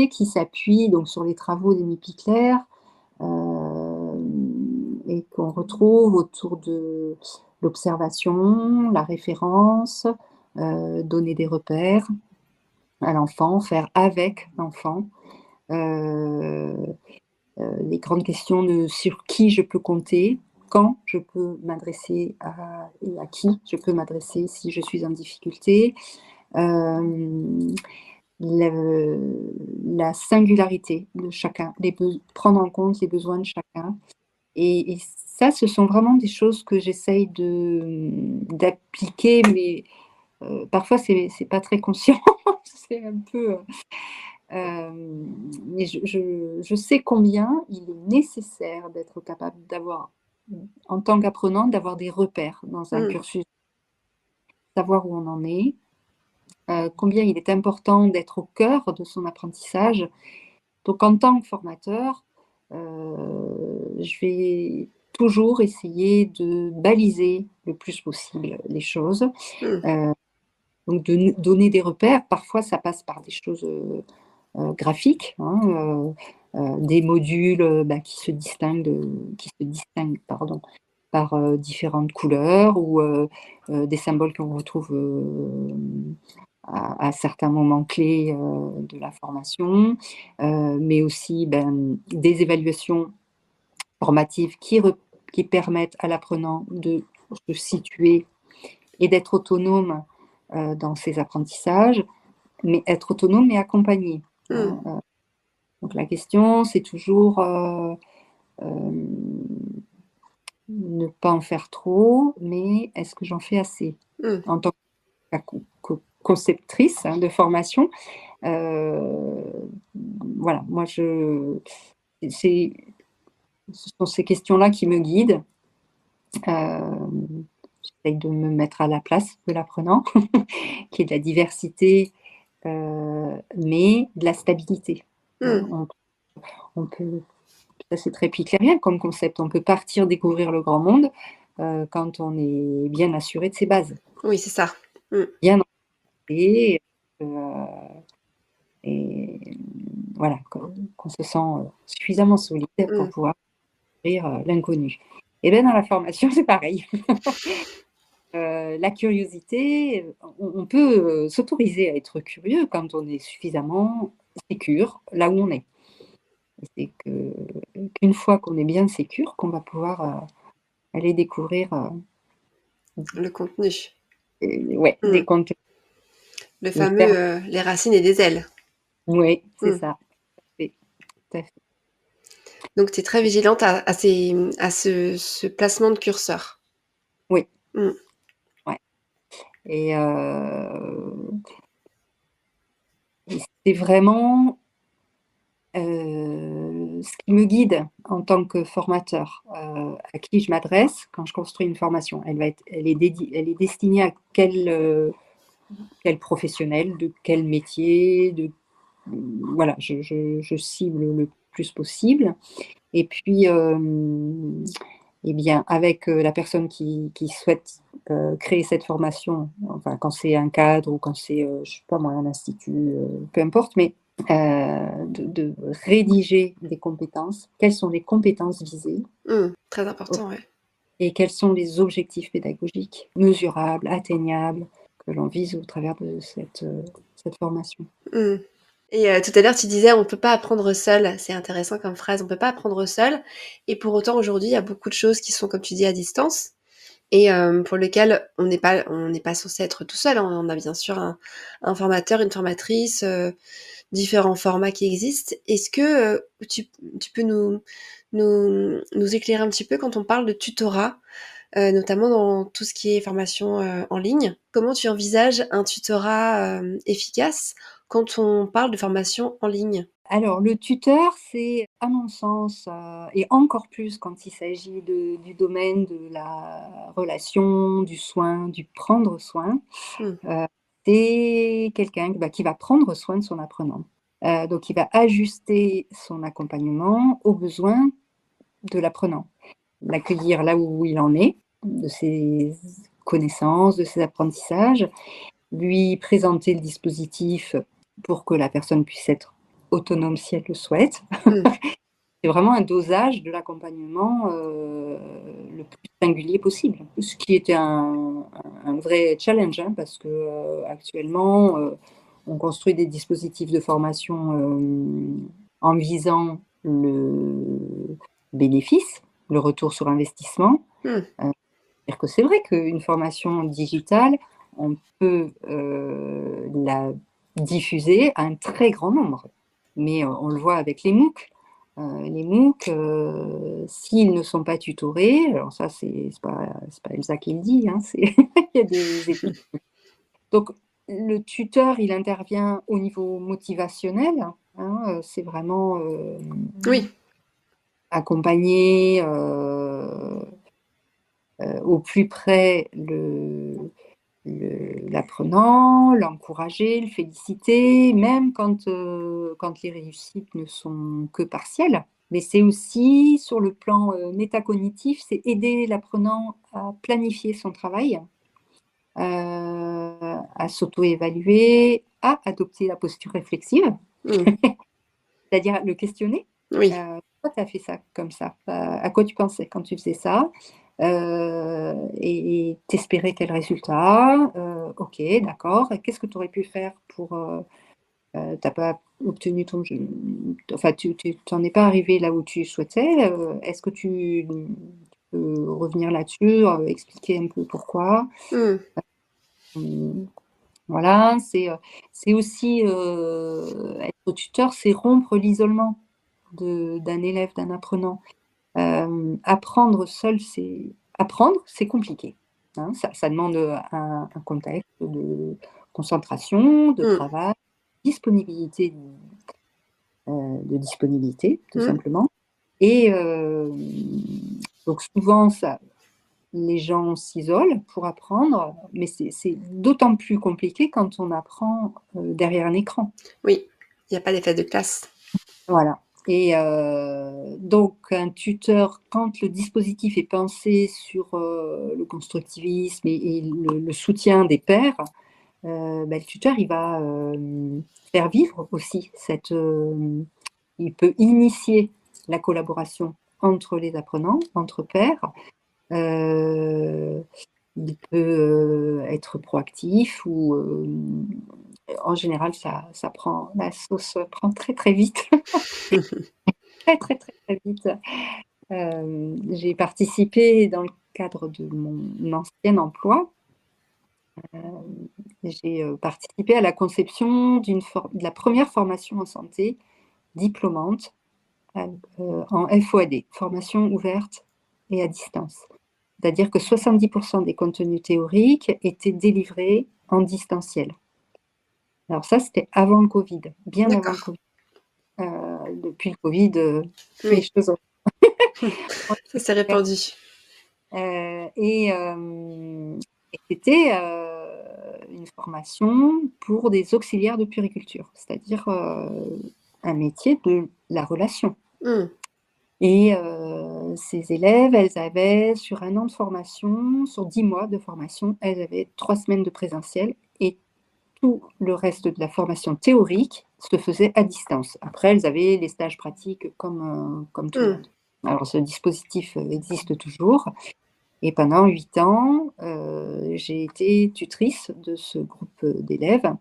qui s'appuie donc sur les travaux d'Amy Pickler, et qu'on retrouve autour de l'observation, la référence, donner des repères à l'enfant, faire avec l'enfant, heu les grandes questions sur qui je peux compter, quand je peux m'adresser et à qui je peux m'adresser si je suis en difficulté, la singularité de chacun, prendre en compte les besoins de chacun. Et ça, ce sont vraiment des choses que j'essaye d'appliquer, mais parfois c'est pas très conscient. C'est un peu. Mais je sais combien il est nécessaire d'être capable d'avoir, en tant qu'apprenant, d'avoir des repères dans un Mmh. cursus, savoir où on en est, combien il est important d'être au cœur de son apprentissage. Donc en tant que formateur, je vais toujours essayer de baliser le plus possible les choses, Mmh. donc de donner des repères. Parfois ça passe par des choses, graphiques, hein, des modules, qui se distinguent, pardon, par, différentes couleurs ou des symboles qu'on retrouve, à certains moments clés, de la formation, mais aussi, des évaluations formatives qui permettent à l'apprenant de se situer et d'être autonome, dans ses apprentissages, mais être autonome et accompagné, Mmh. hein, donc la question, c'est toujours, hem, ne pas en faire trop, mais est-ce que j'en fais assez? Mmh. En tant que conceptrice, hein, de formation, heu, voilà, moi c'est ce sont ces questions-là qui me guident. J'essaye de me mettre à la place de l'apprenant, qu'il y ait de la diversité, mais de la stabilité, hein. Mmh. On peut Ça, c'est très pictérien comme concept. On peut partir découvrir le grand monde, quand on est bien assuré de ses bases, Oui, c'est ça. Mmh. bien ancré, heu et voilà, qu'on se sent, suffisamment solide pour Mmh. pouvoir découvrir, l'inconnu. Et bien dans la formation, c'est pareil. La curiosité, on peut, s'autoriser à être curieux quand on est suffisamment sécure là où on est. Et c'est qu'une fois qu'on est bien sécure, qu'on va pouvoir, aller découvrir, Le contenu. ouais, des Mmh. contenus Le hyper, fameux, les racines et des ailes. ouais, c'est Mmh. ça, oui, tout à fait. Donc tu es très vigilante à ce placement de curseur. Oui, Mmh. ouais et c'est vraiment, ce qui me guide en tant que formateur, à qui je m'adresse quand je construis une formation. Elle est destinée à quel professionnel, de quel métier, voilà, je cible le plus possible et puis, et bien, avec, la personne qui souhaite, créer cette formation, enfin, quand c'est un cadre ou quand c'est, je sais pas moi, un institut, peu importe, mais, de rédiger des compétences. Quelles sont les compétences visées? Mmh. Très O important, ouais. Et quels sont les objectifs pédagogiques mesurables, atteignables, que l'on vise au travers de cette formation? Mmh. Et tout à l'heure, tu disais: «On peut pas apprendre seul». C'est intéressant comme phrase, on peut pas apprendre seul et pour autant, aujourd'hui, il y a beaucoup de choses qui sont, comme tu dis, à distance et pour lesquelles on n'est pas censé être tout seul, hein. On a bien sûr un formateur, une formatrice, différents formats qui existent. Est-ce que, tu peux nous éclairer un petit peu quand on parle de tutorat, notamment dans tout ce qui est formation, en ligne? Comment tu envisages un tutorat, efficace quand on parle de formation en ligne? Alors le tuteur, c'est à mon sens, et encore plus quand il s'agit du domaine de la relation, du soin, du prendre soin, Mmh. heu, c'est quelqu'un, qui va prendre soin de son apprenant. Donc il va ajuster son accompagnement aux besoins de l'apprenant. L'accueillir là où il en est, de ses connaissances, de ses apprentissages, lui présenter le dispositif pour que la personne puisse être autonome si elle le souhaite. Mmh. C'est vraiment un dosage de l'accompagnement, le plus singulier possible. Ce qui était un vrai challenge, hein, parce que, actuellement, on construit des dispositifs de formation, en visant le bénéfice, le retour sur investissement. Mmh. C'est-à-dire que c'est vrai qu'une formation digitale, on peut la diffuser à un très grand nombre. Mais on le voit avec les MOOC. Les MOOC, s'ils ne sont pas tutorés, alors ça, c'est pas Elsa qui le dit, hein, il y a des études. Donc, le tuteur, il intervient au niveau motivationnel, hein, c'est vraiment Oui. accompagner au plus près l'apprenant, l'encourager, le féliciter, même quand les réussites ne sont que partielles. Mais c'est aussi, sur le plan métacognitif, c'est aider l'apprenant à planifier son travail, à s'auto-évaluer, à adopter la posture réflexive, Mmh. c'est-à-dire le questionner. Oui. Pourquoi tu as fait ça comme ça? À quoi tu pensais quand tu faisais ça? Et t'espérais quel résultat? OK, d'accord. Et qu'est-ce que tu aurais pu faire pour, tu pas obtenu ton enfin tu es pas arrivé là où tu souhaitais, est-ce que tu peux revenir là-dessus, expliquer un peu pourquoi? Mmh. Mmh, voilà, c'est aussi, être tuteur, c'est rompre l'isolement d'un élève, d'un apprenant. Apprendre, c'est compliqué, hein. Ça demande, un contexte de concentration, de Mmh. travail, disponibilité, tout Mmh. simplement. Et donc souvent les gens s'isolent pour apprendre, mais c'est d'autant plus compliqué quand on apprend, derrière un écran. Oui. Il y a pas d'effet de classe. Voilà. Et donc un tuteur, quand le dispositif est pensé sur, le constructivisme et le soutien des pairs, le tuteur, il va, faire vivre aussi il peut initier la collaboration entre les apprenants, entre pairs. Il peut, être proactif ou, en général, la sauce prend très, très vite. Très, très, très, très vite. J'ai participé dans le cadre de mon ancien emploi, j'ai, participé à la conception de la première formation en santé diplômante, en FOAD, formation ouverte et à distance. C'est-à-dire que 70 des contenus théoriques étaient délivrés en distanciel. Alors ça, c'était avant le Covid, bien avant le D'accord. Covid. Depuis le Covid, les Oui. choses ont Ça s'est répandu. Et c'était, une formation pour des auxiliaires de puériculture, c'est-à-dire, un métier de la relation. Mmh. Et ces élèves, elles avaient sur 1 an de formation, sur 10 mois de formation, elles avaient 3 semaines de présentiel et tout le reste de la formation théorique se faisait à distance. Après, elles avaient les stages pratiques comme tout le Mmh. monde. Alors ce dispositif, existe toujours. Et pendant 8 ans, j'ai été tutrice de ce groupe, d'élèves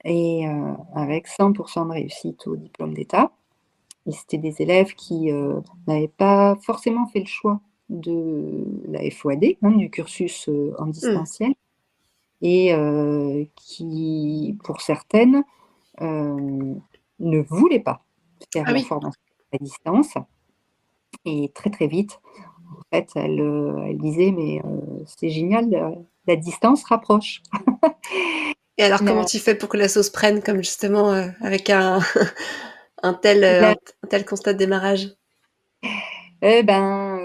et avec 100 de réussite au diplôme d'État. Et c'était des élèves qui, n'avaient pas forcément fait le choix de la FOAD, hein, du cursus, en Mmh. distanciel et qui, pour certaines, ne voulaient pas faire Ah la oui. formation à distance et très, très vite, en fait, elles disaient: «Mais c'est génial, la distance rapproche». Et alors comment La tu fais pour que la sauce prenne comme justement, avec un la un tel constat de démarrage? Et ben,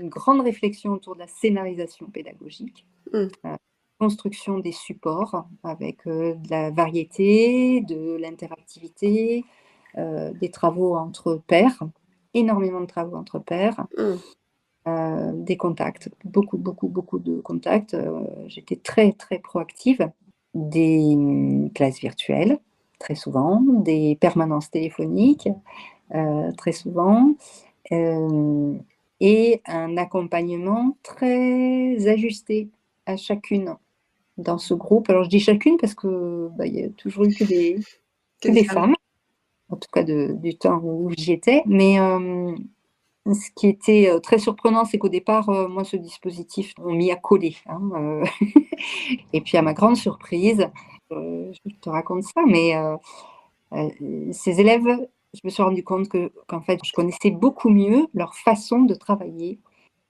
une grande réflexion autour de la scénarisation pédagogique, Mmh. heu, construction des supports avec, de la variété, de l'interactivité, des travaux entre pairs, énormément de travaux entre pairs, Mmh. des contacts, beaucoup, beaucoup, beaucoup de contacts, j'étais très, très proactive. Des, classes virtuelles, très souvent, des permanences téléphoniques, très souvent. Hem Et un accompagnement très ajusté à chacune dans ce groupe. Alors je dis chacune parce que, bah, il y a toujours eu que Que que des des femmes. femmes, en tout cas du temps où j'y étais. Mais ce qui était très surprenant, c'est qu'au départ, moi, ce dispositif, on m'y a collé. Hein, et puis, à ma grande surprise, je te raconte ça, mais ces élèves, je me suis rendu compte qu'en fait, je connaissais beaucoup mieux leur façon de travailler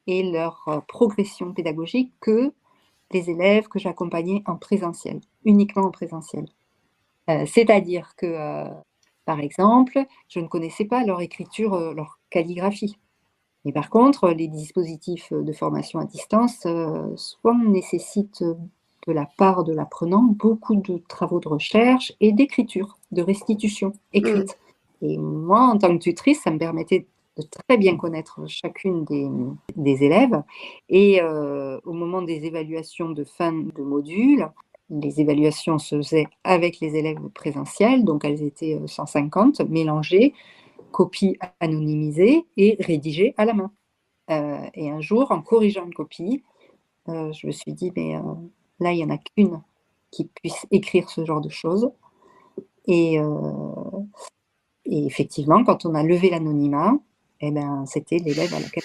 et leur progression pédagogique que les élèves que j'accompagnais en présentiel, uniquement en présentiel. C'est-à-dire que, par exemple, je ne connaissais pas leur écriture, leur calligraphie. Mais par contre, les dispositifs de formation à distance, souvent nécessitent de la part de l'apprenant beaucoup de travaux de recherche et d'écriture, de restitution Mmh. écrite. Et moi, en tant que tutrice, ça me permettait de très bien connaître chacune des élèves. Et au moment des évaluations de fin de module, les évaluations se faisaient avec les élèves présentiels, donc elles étaient 150 mélangées, copies anonymisées et rédigées à la main. Et un jour, en corrigeant une copie, je me suis dit: «Mais là, il y en a qu'une qui puisse écrire ce genre de choses». Et et effectivement, quand on a levé l'anonymat, et ben, c'était l'élève à laquelle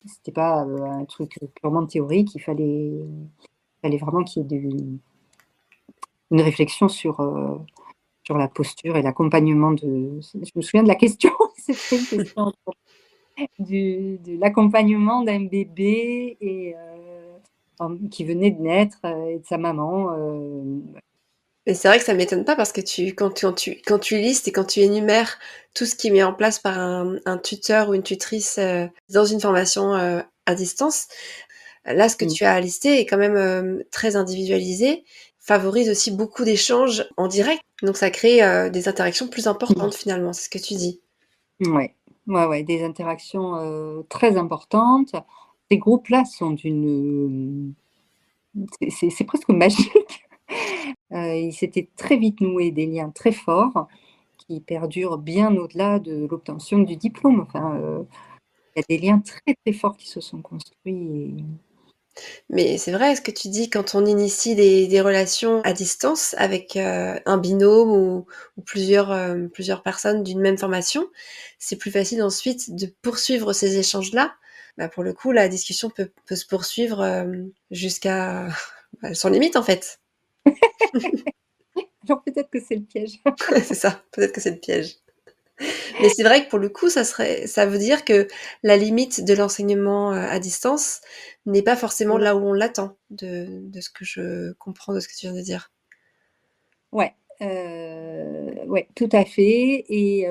c'était pas, un truc purement théorique. Il fallait vraiment qu'il y ait une réflexion sur la posture et l'accompagnement de je me souviens de la question, c'était une question de l'accompagnement d'un bébé et qui venait de naître, et de sa maman, Mais c'est vrai que ça m'étonne pas parce que quand tu listes et quand tu énumères tout ce qui est mis en place par un tuteur ou une tutrice, dans une formation, à distance, là, ce que mmh, tu as listé est quand même, très individualisé, favorise aussi beaucoup d'échanges en direct, donc ça crée, des interactions plus importantes finalement, c'est ce que tu dis? ouais, ouais, ouais, des interactions, très importantes. Ces groupes-là sont c'est presque magique. Il s'était très vite noué des liens très forts qui perdurent bien au-delà de l'obtention du diplôme. Enfin, il y a des liens très, très forts qui se sont construits. Mais c'est vrai ce que tu dis quand on initie des relations à distance avec, un binôme ou plusieurs personnes d'une même formation, c'est plus facile ensuite de poursuivre ces échanges-là. Bah, pour le coup, la discussion peut se poursuivre, jusqu'à bah, sans limite en fait. Alors peut-être que c'est le piège. C'est ça, peut-être que c'est le piège. Mais c'est vrai que pour le coup, ça veut dire que la limite de l'enseignement, à distance n'est pas forcément là où on l'attend, de ce que je comprends de ce que tu viens de dire. Ouais, ouais, tout à fait. Et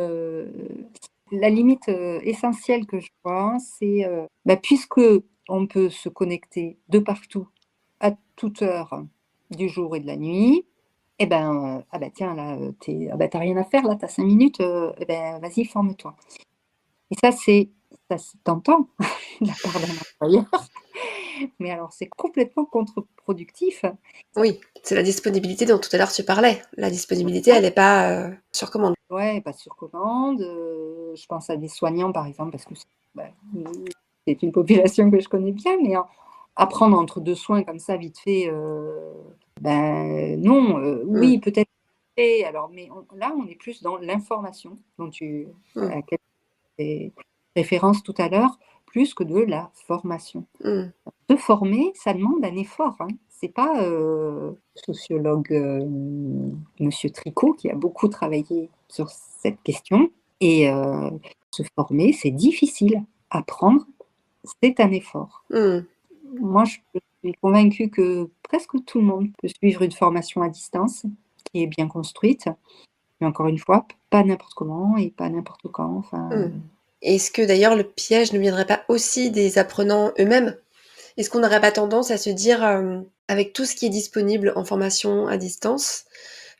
la limite, essentielle que je vois, c'est, bah, puisque on peut se connecter de partout, à toute heure du jour et de la nuit, et ben, ah bah, tiens là, ah bah, tu rien à faire là, tu as 5 minutes, et ben, vas-y forme-toi. Et ça c'est tentant de la part d'un employeur, mais alors c'est complètement contre-productif. Oui, c'est la disponibilité dont tout à l'heure tu parlais. La disponibilité, elle est pas, sur commande. Ouais, pas sur commande, je pense à des soignants, par exemple, parce que bah, c'est une population que je connais bien, mais à prendre entre 2 soins comme ça vite fait, ben, non, Mmh, oui, peut-être et alors mais on est plus dans l'information mmh, à laquelle tu fais référence tout à l'heure, plus que de la formation. mmh. Se former, ça demande un effort, hein. C'est pas, sociologue, monsieur Tricot qui a beaucoup travaillé sur cette question. Et se former, c'est difficile. Apprendre, c'est un effort. Mmh. Moi, je suis convaincue que presque tout le monde peut suivre une formation à distance qui est bien construite, mais encore une fois, pas n'importe comment et pas n'importe quand, enfin, Mmh. Est-ce que d'ailleurs le piège ne viendrait pas aussi des apprenants eux-mêmes? Est-ce qu'on n'aurait pas tendance à se dire, avec tout ce qui est disponible en formation à distance,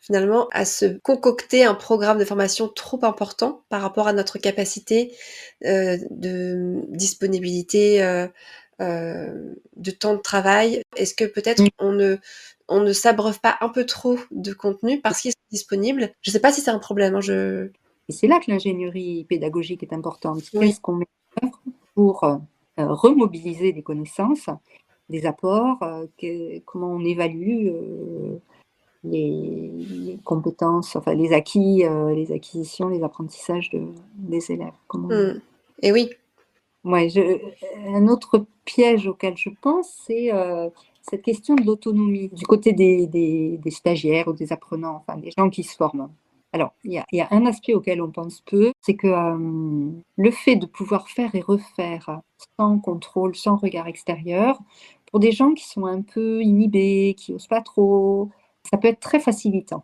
finalement à se concocter un programme de formation trop important par rapport à notre capacité, de disponibilité, de temps de travail? Est-ce que peut-être mmh, on ne s'abreuve pas un peu trop de contenu parce qu'ils sont disponibles? Je sais pas si c'est un problème, hein, je et c'est là que l'ingénierie pédagogique est importante. oui. Qu'est-ce qu'on met en œuvre pour, remobiliser des connaissances, des apports, comment on évalue, les compétences, enfin les acquis, les acquisitions, les apprentissages des élèves, comment Mmh. Et oui. ouais, un autre piège auquel je pense, c'est, cette question de l'autonomie du côté des stagiaires ou des apprenants, enfin des gens qui se forment. Alors, il y a un aspect auquel on pense peu, c'est que, le fait de pouvoir faire et refaire sans contrôle, sans regard extérieur, pour des gens qui sont un peu inhibés, qui osent pas trop, ça peut être très facilitant.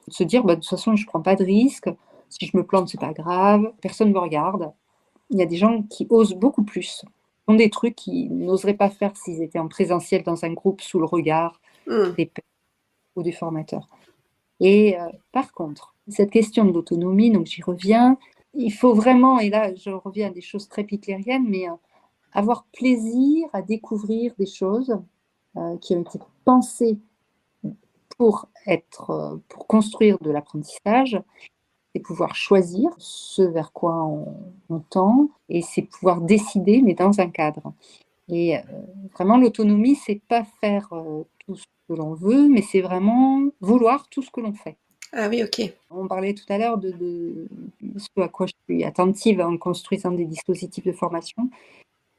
De se dire: «Bah, de toute façon, je prends pas de risque, si je me plante, c'est pas grave, personne me regarde». Il y a des gens qui osent beaucoup plus, font des trucs qu'ils n'oseraient pas faire s'ils étaient en présentiel dans un groupe sous le regard Mmh. des pairs ou des formateurs. Et par contre, cette question de l'autonomie, donc j'y reviens, il faut vraiment, et là je reviens à des choses très pitlériennes, mais avoir plaisir à découvrir des choses qui ont été pensées pour construire de l'apprentissage, c'est pouvoir choisir ce vers quoi on tend, et c'est pouvoir décider, mais dans un cadre. Et vraiment l'autonomie, c'est pas faire, tout ce que l'on veut, mais c'est vraiment vouloir tout ce que l'on fait. Ah oui, OK. On parlait tout à l'heure de ce à quoi je suis attentive en construisant des dispositifs de formation.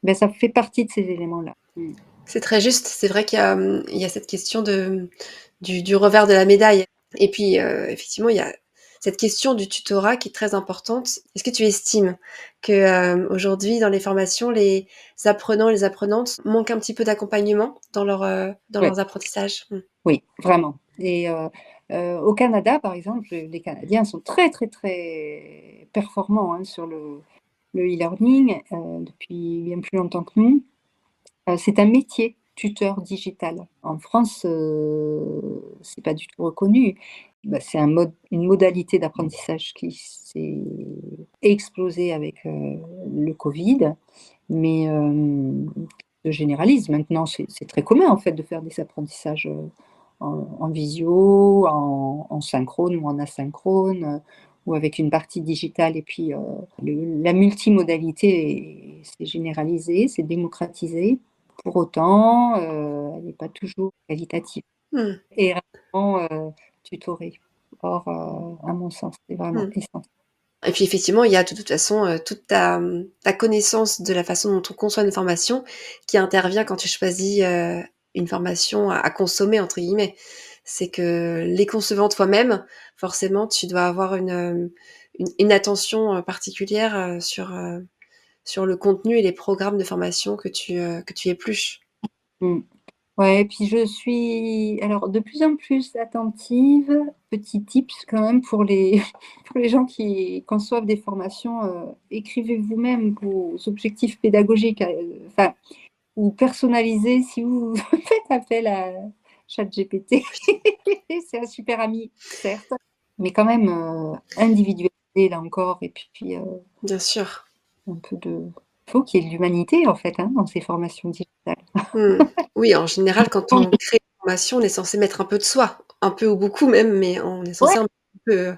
Ben ça fait partie de ces éléments-là. Mmh. C'est très juste. C'est vrai il y a cette question du revers de la médaille. Et puis, effectivement, il y a cette question du tutorat qui est très importante. Est-ce que tu estimes que, aujourd'hui, dans les formations, les apprenants et les apprenantes manquent un petit peu d'accompagnement dans Ouais, leurs apprentissages? Mmh. oui, vraiment. Et au Canada, par exemple, les Canadiens sont très, très, très performants, hein, sur le e-learning, depuis bien plus longtemps que nous. C'est un métier, tuteur digital. En France, c'est pas du tout reconnu. Bah, c'est une modalité d'apprentissage qui s'est explosée avec, le covid, mais se généralise. Maintenant, c'est très commun, en fait, de faire des apprentissages, en visio, en synchrone ou en asynchrone, ou avec une partie digitale, et puis, la multimodalité s'est généralisée, s'est démocratisée. Pour autant, elle n'est pas toujours qualitative Mmh. et rarement, tutorée. Or, à mon sens, c'est vraiment Mmh. essentiel. Et puis effectivement, il y a de toute façon, toute ta connaissance de la façon dont on conçoit une formation qui intervient quand tu choisis, une formation à «consommer» entre guillemets. C'est que les concevant toi-même, forcément tu dois avoir une attention, particulière, sur le contenu et les programmes de formation que tu épluches. Mmh. Ouais, et puis je suis alors de plus en plus attentive, petit tips quand même pour les pour les gens qui conçoivent des formations, écrivez vous-même vos objectifs pédagogiques, enfin, ou personnalisés si vous faites appel à ChatGPT. C'est un super ami, certes, mais quand même, individualisé là encore, et puis, Bien sûr. un peu de faut qu'il y ait de l'humanité en fait, hein, dans ces formations digitales. Mmh. Oui, en général, quand on crée une formation, on est censé mettre un peu de soi, un peu ou beaucoup même, mais on est Ouais. censé un peu, il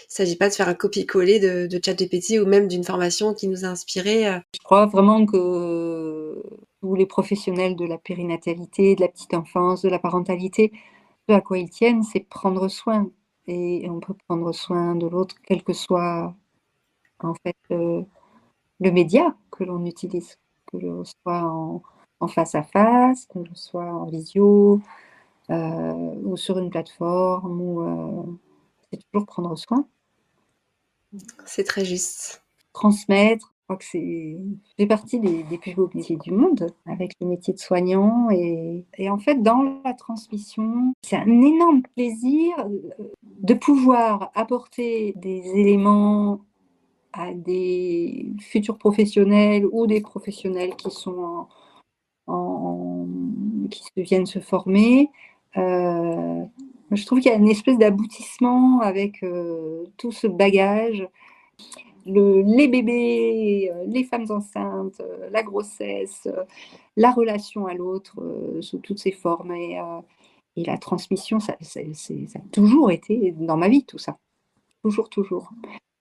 s'agit pas de faire un copier-coller de ChatGPT ou même d'une formation qui nous a inspiré, Je crois vraiment que tous les professionnels de la périnatalité, de la petite enfance, de la parentalité, ce à quoi ils tiennent, c'est prendre soin, et on peut prendre soin de l'autre, quel que soit en fait, le média que l'on utilise, que l'on soit en face à face, que l'on soit en visio, ou sur une plateforme, ou c'est toujours prendre soin. c'est très juste. Transmettre, je crois que c'est fait partie des plus beaux métiers du monde, avec le métier de soignant, et en fait, dans la transmission, c'est un énorme plaisir, de pouvoir apporter des éléments à des futurs professionnels ou des professionnels qui sont en qui viennent se former. Je trouve qu'il y a une espèce d'aboutissement avec, tout ce bagage, les bébés, les femmes enceintes, la grossesse, la relation à l'autre, sous toutes ses formes, et la transmission, ça a toujours été dans ma vie, tout ça. Toujours, toujours.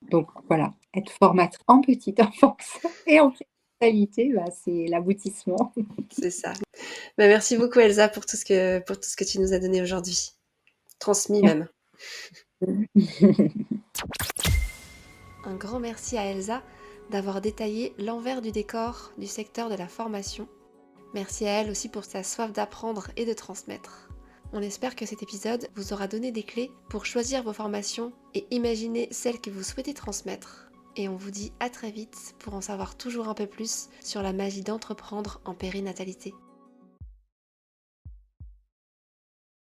Donc voilà, être formatrice en petite enfance et en périnatalité, bah, c'est l'aboutissement. C'est ça. Bah, merci beaucoup Elsa pour tout ce que tu nous as donné aujourd'hui. Transmis même. Un grand merci à Elsa d'avoir détaillé l'envers du décor du secteur de la formation. Merci à elle aussi pour sa soif d'apprendre et de transmettre. On espère que cet épisode vous aura donné des clés pour choisir vos formations et imaginer celles que vous souhaitez transmettre. Et on vous dit à très vite pour en savoir toujours un peu plus sur la magie d'entreprendre en périnatalité.